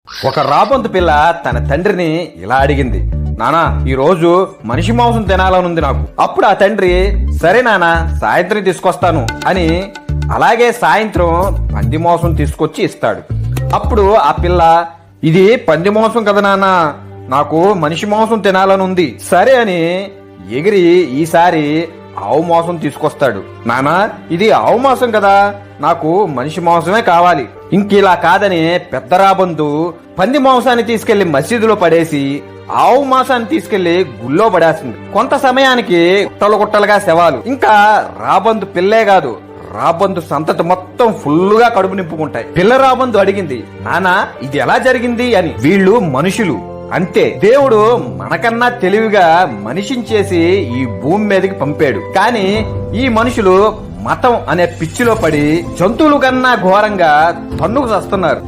ఒక రాబందు పిల్ల తన తండ్రిని ఇలా అడిగింది, నానా ఈరోజు మనిషి మాంసం తినాలనుంది నాకు. అప్పుడు ఆ తండ్రి, సరే నానా సాయంత్రం తీసుకొస్తాను అని అలాగే సాయంత్రం పంది మాంసం తీసుకొచ్చి ఇస్తాడు. అప్పుడు ఆ పిల్ల, ఇది పంది మాంసం కదా నాన్న, నాకు మనిషి మాంసం తినాలనుంది సరే అని ఎగిరి ఈసారి ఆవు మాంసం తీసుకొస్తాడు. నానా ఇది ఆవు మాంసం కదా, నాకు మనిషి మాంసమే కావాలి. ఇంకిలా కాదని పెద్ద రాబందు పంది మాంసాన్ని తీసుకెళ్లి మసీదులో పడేసి ఆవు మాంసాన్ని తీసుకెళ్లి గుళ్ళో పడేస్తుంది. కొంత సమయానికి గుట్టలు గుట్టలుగా శవాలు. ఇంకా రాబందు పిల్లే కాదు, రాబందు సంతతి మొత్తం ఫుల్లుగా కడుపు నింపుకుంటాయి. పిల్ల రాబందు అడిగింది, నానా ఇది ఎలా జరిగింది అని. వీళ్ళు మనుషులు అంతే, దేవుడు మనకన్నా తెలివిగా మనిషిని చేసి ఈ భూమి మీదకి పంపాడు. కానీ ఈ మనుషులు మతం అనే పిచ్చిలో పడి జంతువుల కన్నా ఘోరంగా తన్నుకు చస్తున్నారు.